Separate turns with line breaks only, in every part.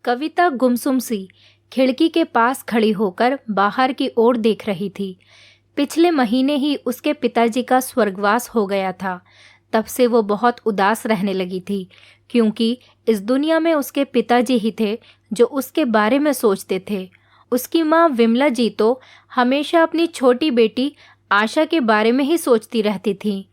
कविता गुमसुम सी खिड़की के पास खड़ी होकर बाहर की ओर देख रही थी। पिछले महीने ही उसके पिताजी का स्वर्गवास हो गया था। तब से वो बहुत उदास रहने लगी थी, क्योंकि इस दुनिया में उसके पिताजी ही थे जो उसके बारे में सोचते थे। उसकी माँ विमला जी तो हमेशा अपनी छोटी बेटी आशा के बारे में ही सोचती रहती थी।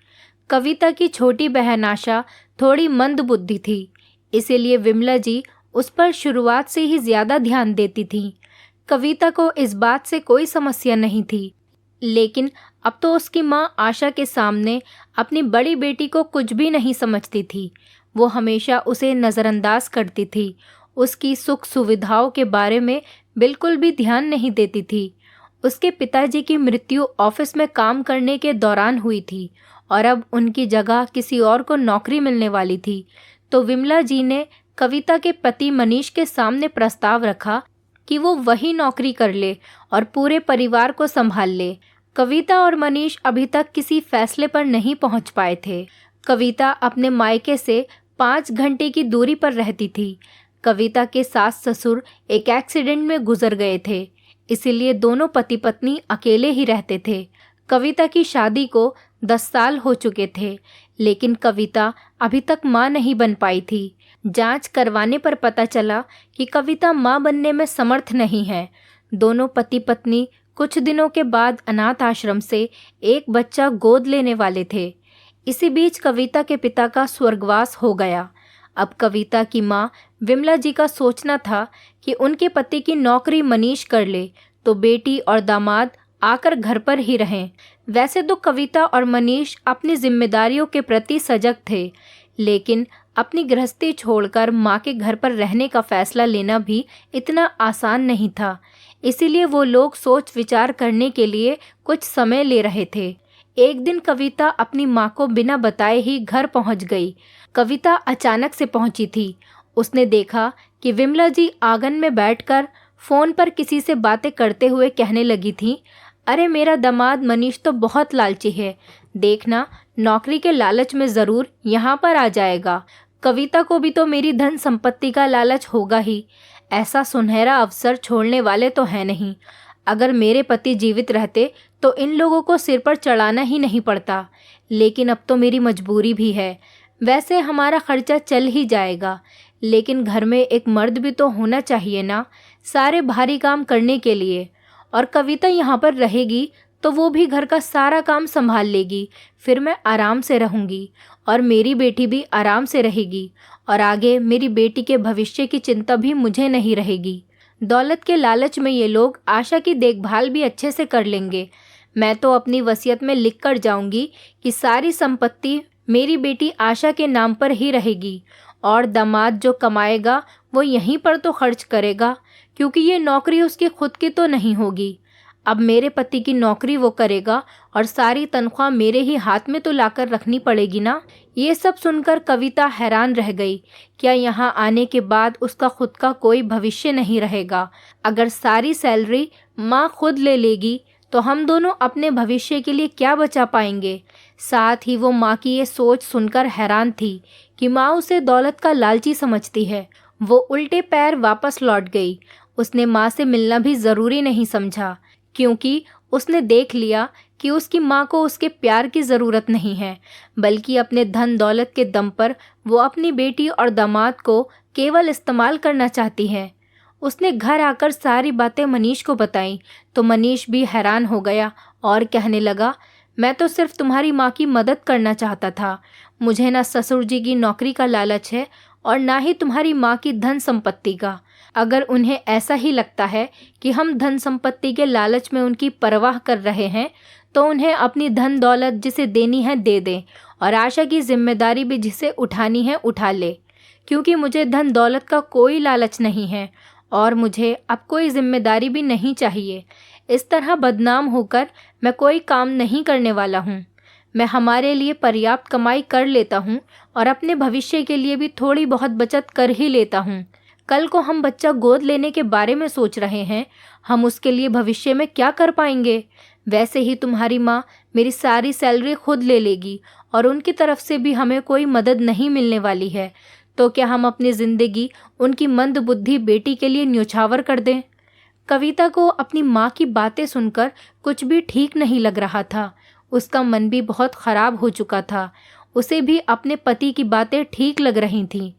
कविता की छोटी बहन आशा थोड़ी मंदबुद्धि थी, इसीलिए विमला जी उस पर शुरुआत से ही ज्यादा ध्यान देती थी। कविता को इस बात से कोई समस्या नहीं थी, लेकिन अब तो उसकी माँ आशा के सामने अपनी बड़ी बेटी को कुछ भी नहीं समझती थी। वो हमेशा उसे नज़रअंदाज करती थी, उसकी सुख सुविधाओं के बारे में बिल्कुल भी ध्यान नहीं देती थी। उसके पिताजी की मृत्यु ऑफिस में काम करने के दौरान हुई थी और अब उनकी जगह किसी और को नौकरी मिलने वाली थी। तो विमला जी ने कविता के पति मनीष के सामने प्रस्ताव रखा कि वो वही नौकरी कर ले और पूरे परिवार को संभाल ले। कविता और मनीष अभी तक किसी फैसले पर नहीं पहुंच पाए थे। कविता अपने मायके से 5 घंटे की दूरी पर रहती थी। कविता के सास ससुर एक एक्सीडेंट में गुजर गए थे, इसीलिए दोनों पति पत्नी अकेले ही रहते थे। कविता की शादी को 10 साल हो चुके थे, लेकिन कविता अभी तक माँ नहीं बन पाई थी। जांच करवाने पर पता चला कि कविता माँ बनने में समर्थ नहीं है। दोनों पति पत्नी कुछ दिनों के बाद अनाथ आश्रम से एक बच्चा गोद लेने वाले थे। इसी बीच कविता के पिता का स्वर्गवास हो गया। अब कविता की माँ विमला जी का सोचना था कि उनके पति की नौकरी मनीष कर ले तो बेटी और दामाद आकर घर पर ही रहें। वैसे तो कविता और मनीष अपनी जिम्मेदारियों के प्रति सजग थे, लेकिन अपनी गृहस्थी छोड़कर माँ के घर पर रहने का फैसला लेना भी इतना आसान नहीं था। इसीलिए वो लोग सोच विचार करने के लिए कुछ समय ले रहे थे। एक दिन कविता अपनी माँ को बिना बताए ही घर पहुँच गई। कविता अचानक से पहुँची थी। उसने देखा कि विमला जी आंगन में बैठकर फ़ोन पर किसी से बातें करते हुए कहने लगी थी, अरे मेरा दामाद मनीष तो बहुत लालची है, देखना नौकरी के लालच में ज़रूर यहाँ पर आ जाएगा। कविता को भी तो मेरी धन संपत्ति का लालच होगा ही। ऐसा सुनहरा अवसर छोड़ने वाले तो है नहीं। अगर मेरे पति जीवित रहते तो इन लोगों को सिर पर चढ़ाना ही नहीं पड़ता, लेकिन अब तो मेरी मजबूरी भी है। वैसे हमारा खर्चा चल ही जाएगा, लेकिन घर में एक मर्द भी तो होना चाहिए ना, सारे भारी काम करने के लिए। और कविता यहाँ पर रहेगी तो वो भी घर का सारा काम संभाल लेगी। फिर मैं आराम से रहूँगी और मेरी बेटी भी आराम से रहेगी, और आगे मेरी बेटी के भविष्य की चिंता भी मुझे नहीं रहेगी। दौलत के लालच में ये लोग आशा की देखभाल भी अच्छे से कर लेंगे। मैं तो अपनी वसीयत में लिख कर जाऊँगी कि सारी संपत्ति मेरी बेटी आशा के नाम पर ही रहेगी, और दामाद जो कमाएगा वो यहीं पर तो खर्च करेगा, क्योंकि ये नौकरी उसकी खुद की तो नहीं होगी। अब मेरे पति की नौकरी वो करेगा और सारी तनख्वाह मेरे ही हाथ में तो लाकर रखनी पड़ेगी ना। ये सब सुनकर कविता हैरान रह गई। क्या यहाँ आने के बाद उसका खुद का कोई भविष्य नहीं रहेगा? अगर सारी सैलरी माँ खुद ले लेगी तो हम दोनों अपने भविष्य के लिए क्या बचा पाएंगे? साथ ही वो माँ की ये सोच सुनकर हैरान थी कि माँ उसे दौलत का लालची समझती है। वो उल्टे पैर वापस लौट गई। उसने माँ से मिलना भी ज़रूरी नहीं समझा, क्योंकि उसने देख लिया कि उसकी माँ को उसके प्यार की ज़रूरत नहीं है, बल्कि अपने धन दौलत के दम पर वो अपनी बेटी और दामाद को केवल इस्तेमाल करना चाहती है। उसने घर आकर सारी बातें मनीष को बताईं तो मनीष भी हैरान हो गया और कहने लगा, मैं तो सिर्फ तुम्हारी माँ की मदद करना चाहता था। मुझे ना ससुर जी की नौकरी का लालच है और ना ही तुम्हारी माँ की धन संपत्ति का। अगर उन्हें ऐसा ही लगता है कि हम धन संपत्ति के लालच में उनकी परवाह कर रहे हैं, तो उन्हें अपनी धन दौलत जिसे देनी है दे दें, और आशा की जिम्मेदारी भी जिसे उठानी है उठा ले। क्योंकि मुझे धन दौलत का कोई लालच नहीं है और मुझे अब कोई जिम्मेदारी भी नहीं चाहिए। इस तरह बदनाम होकर मैं कोई काम नहीं करने वाला हूँ। मैं हमारे लिए पर्याप्त कमाई कर लेता हूँ और अपने भविष्य के लिए भी थोड़ी बहुत बचत कर ही लेता हूँ। कल को हम बच्चा गोद लेने के बारे में सोच रहे हैं, हम उसके लिए भविष्य में क्या कर पाएंगे? वैसे ही तुम्हारी माँ मेरी सारी सैलरी खुद ले लेगी और उनकी तरफ से भी हमें कोई मदद नहीं मिलने वाली है। तो क्या हम अपनी ज़िंदगी उनकी मंदबुद्धि बेटी के लिए न्योछावर कर दें? कविता को अपनी माँ की बातें सुनकर कुछ भी ठीक नहीं लग रहा था। उसका मन भी बहुत खराब हो चुका था। उसे भी अपने पति की बातें ठीक लग रही थीं।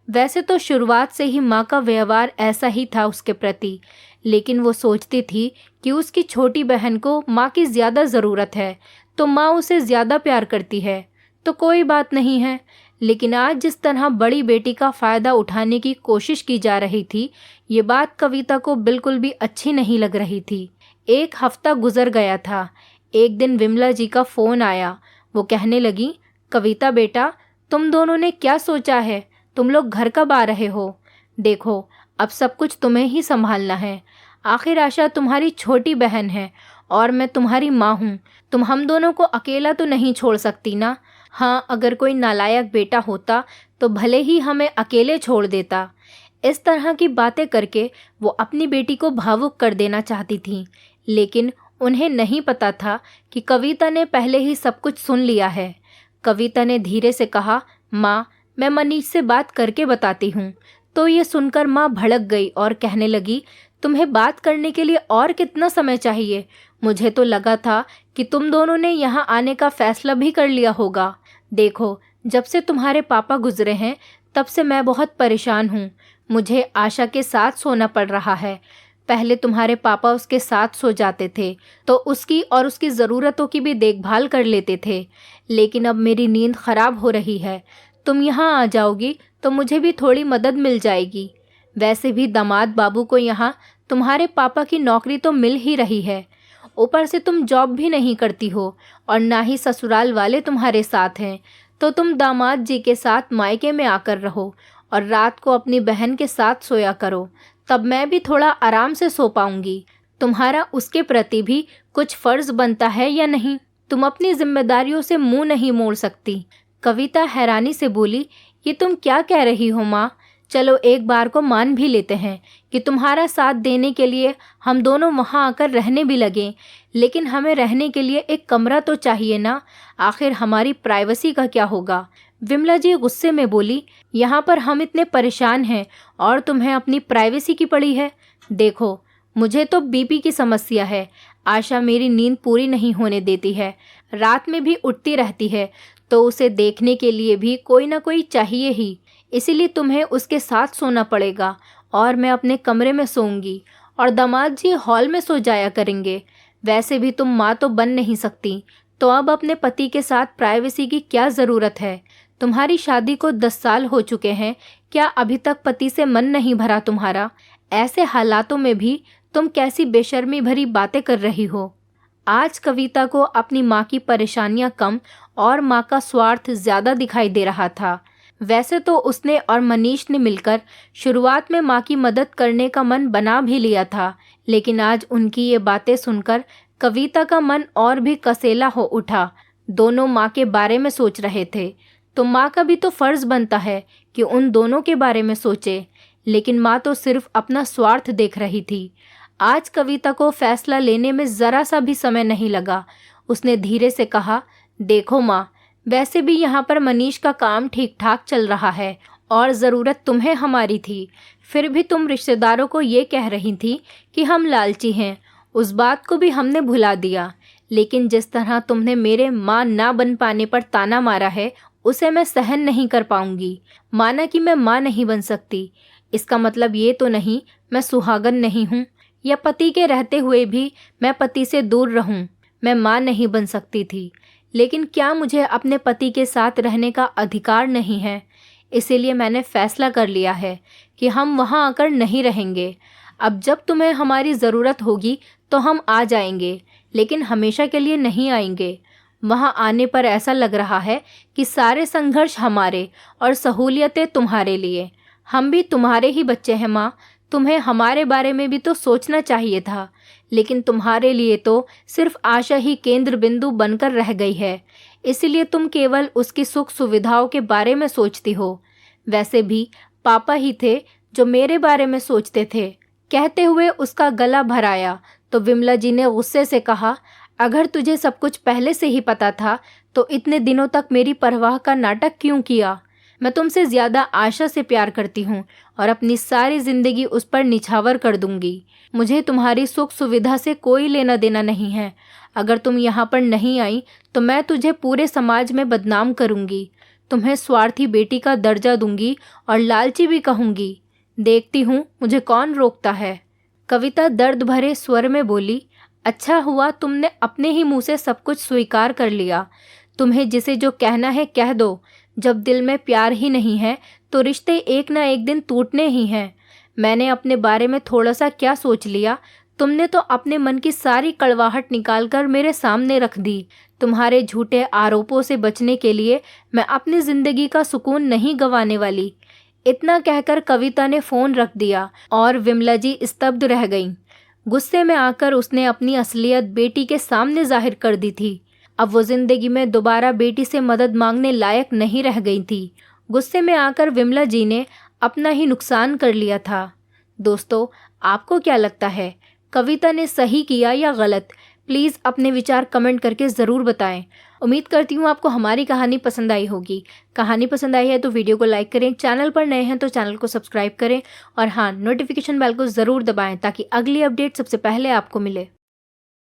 वैसे तो शुरुआत से ही माँ का व्यवहार ऐसा ही था उसके प्रति, लेकिन वो सोचती थी कि उसकी छोटी बहन को माँ की ज़्यादा ज़रूरत है, तो माँ उसे ज़्यादा प्यार करती है, तो कोई बात नहीं है। लेकिन आज जिस तरह बड़ी बेटी का फ़ायदा उठाने की कोशिश की जा रही थी, ये बात कविता को बिल्कुल भी अच्छी नहीं लग रही थी। एक हफ्ता गुजर गया था। एक दिन विमला जी का फ़ोन आया। वो कहने लगी, कविता बेटा, तुम दोनों ने क्या सोचा है? तुम लोग घर कब आ रहे हो? देखो, अब सब कुछ तुम्हें ही संभालना है। आखिर आशा तुम्हारी छोटी बहन है और मैं तुम्हारी माँ हूँ। तुम हम दोनों को अकेला तो नहीं छोड़ सकती ना। हाँ, अगर कोई नालायक बेटा होता तो भले ही हमें अकेले छोड़ देता। इस तरह की बातें करके वो अपनी बेटी को भावुक कर देना चाहती थी, लेकिन उन्हें नहीं पता था कि कविता ने पहले ही सब कुछ सुन लिया है। कविता ने धीरे से कहा, माँ, मैं मनीष से बात करके बताती हूँ। तो ये सुनकर माँ भड़क गई और कहने लगी, तुम्हें बात करने के लिए और कितना समय चाहिए? मुझे तो लगा था कि तुम दोनों ने यहाँ आने का फैसला भी कर लिया होगा। देखो, जब से तुम्हारे पापा गुजरे हैं तब से मैं बहुत परेशान हूँ। मुझे आशा के साथ सोना पड़ रहा है। पहले तुम्हारे पापा उसके साथ सो जाते थे तो उसकी और उसकी ज़रूरतों की भी देखभाल कर लेते थे, लेकिन अब मेरी नींद खराब हो रही है। तुम यहाँ आ जाओगी तो मुझे भी थोड़ी मदद मिल जाएगी। वैसे भी दामाद बाबू को यहाँ तुम्हारे पापा की नौकरी तो मिल ही रही है। ऊपर से तुम जॉब भी नहीं करती हो और ना ही ससुराल वाले तुम्हारे साथ हैं, तो तुम दामाद जी के साथ मायके में आकर रहो और रात को अपनी बहन के साथ सोया करो, तब मैं भी थोड़ा आराम से सो पाऊंगी। तुम्हारा उसके प्रति भी कुछ फ़र्ज़ बनता है या नहीं? तुम अपनी जिम्मेदारियों से मुंह नहीं मोड़ सकती। कविता हैरानी से बोली, ये तुम क्या कह रही हो माँ? चलो एक बार को मान भी लेते हैं कि तुम्हारा साथ देने के लिए हम दोनों वहाँ आकर रहने भी लगें, लेकिन हमें रहने के लिए एक कमरा तो चाहिए ना। आखिर हमारी प्राइवेसी का क्या होगा? विमला जी गुस्से में बोली, यहाँ पर हम इतने परेशान हैं और तुम्हें अपनी प्राइवेसी की पड़ी है? देखो, मुझे तो बीपी की समस्या है। आशा मेरी नींद पूरी नहीं होने देती है, रात में भी उठती रहती है, तो उसे देखने के लिए भी कोई ना कोई चाहिए ही। इसीलिए तुम्हें उसके साथ सोना पड़ेगा और मैं अपने कमरे में सोऊंगी और दामाद जी हॉल में सो जाया करेंगे। वैसे भी तुम माँ तो बन नहीं सकती, तो अब अपने पति के साथ प्राइवेसी की क्या ज़रूरत है? तुम्हारी शादी को 10 साल हो चुके हैं, क्या अभी तक पति से मन नहीं भरा तुम्हारा? ऐसे हालातों में भी तुम कैसी बेशर्मी भरी बातें कर रही हो? आज कविता को अपनी माँ की परेशानियाँ कम और माँ का स्वार्थ ज़्यादा दिखाई दे रहा था। वैसे तो उसने और मनीष ने मिलकर शुरुआत में माँ की मदद करने का मन बना भी लिया था, लेकिन आज उनकी ये बातें सुनकर कविता का मन और भी कसेला हो उठा। दोनों माँ के बारे में सोच रहे थे, तो माँ का भी तो फ़र्ज़ बनता है कि उन दोनों के बारे में सोचे, लेकिन माँ तो सिर्फ अपना स्वार्थ देख रही थी। आज कविता को फैसला लेने में ज़रा सा भी समय नहीं लगा। उसने धीरे से कहा, देखो माँ, वैसे भी यहाँ पर मनीष का काम ठीक ठाक चल रहा है और ज़रूरत तुम्हें हमारी थी, फिर भी तुम रिश्तेदारों को ये कह रही थी कि हम लालची हैं। उस बात को भी हमने भुला दिया, लेकिन जिस तरह तुमने मेरे माँ ना बन पाने पर ताना मारा है, उसे मैं सहन नहीं कर पाऊंगी। माना कि मैं माँ नहीं बन सकती, इसका मतलब ये तो नहीं मैं सुहागन नहीं हूँ, या पति के रहते हुए भी मैं पति से दूर रहूँ। मैं माँ नहीं बन सकती थी, लेकिन क्या मुझे अपने पति के साथ रहने का अधिकार नहीं है? इसीलिए मैंने फैसला कर लिया है कि हम वहाँ आकर नहीं रहेंगे। अब जब तुम्हें हमारी ज़रूरत होगी तो हम आ जाएंगे, लेकिन हमेशा के लिए नहीं आएंगे। वहाँ आने पर ऐसा लग रहा है कि सारे संघर्ष हमारे और सहूलियतें तुम्हारे लिए। हम भी तुम्हारे ही बच्चे हैं माँ, तुम्हें हमारे बारे में भी तो सोचना चाहिए था, लेकिन तुम्हारे लिए तो सिर्फ आशा ही केंद्र बिंदु बनकर रह गई है, इसलिए तुम केवल उसकी सुख सुविधाओं के बारे में सोचती हो। वैसे भी पापा ही थे जो मेरे बारे में सोचते थे। कहते हुए उसका गला भराया तो विमला जी ने गुस्से से कहा, अगर तुझे सब कुछ पहले से ही पता था तो इतने दिनों तक मेरी परवाह का नाटक क्यों किया? मैं तुमसे ज़्यादा आशा से प्यार करती हूँ और अपनी सारी ज़िंदगी उस पर निछावर कर दूंगी। मुझे तुम्हारी सुख सुविधा से कोई लेना देना नहीं है। अगर तुम यहाँ पर नहीं आई तो मैं तुझे पूरे समाज में बदनाम करूँगी। तुम्हें स्वार्थी बेटी का दर्जा दूंगी और लालची भी कहूँगी। देखती हूँ मुझे कौन रोकता है। कविता दर्द भरे स्वर में बोली, अच्छा हुआ तुमने अपने ही मुंह से सब कुछ स्वीकार कर लिया। तुम्हें जिसे जो कहना है कह दो। जब दिल में प्यार ही नहीं है तो रिश्ते एक ना एक दिन टूटने ही हैं। मैंने अपने बारे में थोड़ा सा क्या सोच लिया, तुमने तो अपने मन की सारी कड़वाहट निकालकर मेरे सामने रख दी। तुम्हारे झूठे आरोपों से बचने के लिए मैं अपनी जिंदगी का सुकून नहीं गंवाने वाली। इतना कहकर कविता ने फोन रख दिया और विमला जी स्तब्ध रह गईं। गुस्से में आकर उसने अपनी असलियत बेटी के सामने जाहिर कर दी थी। अब वो जिंदगी में दोबारा बेटी से मदद मांगने लायक नहीं रह गई थी। गुस्से में आकर विमला जी ने अपना ही नुकसान कर लिया था। दोस्तों, आपको क्या लगता है, कविता ने सही किया या गलत? प्लीज़ अपने विचार कमेंट करके ज़रूर बताएं। उम्मीद करती हूँ आपको हमारी कहानी पसंद आई होगी। कहानी पसंद आई है तो वीडियो को लाइक करें, चैनल पर नए हैं तो चैनल को सब्सक्राइब करें और हाँ, नोटिफिकेशन बेल को ज़रूर दबाएं ताकि अगली अपडेट सबसे पहले आपको मिले।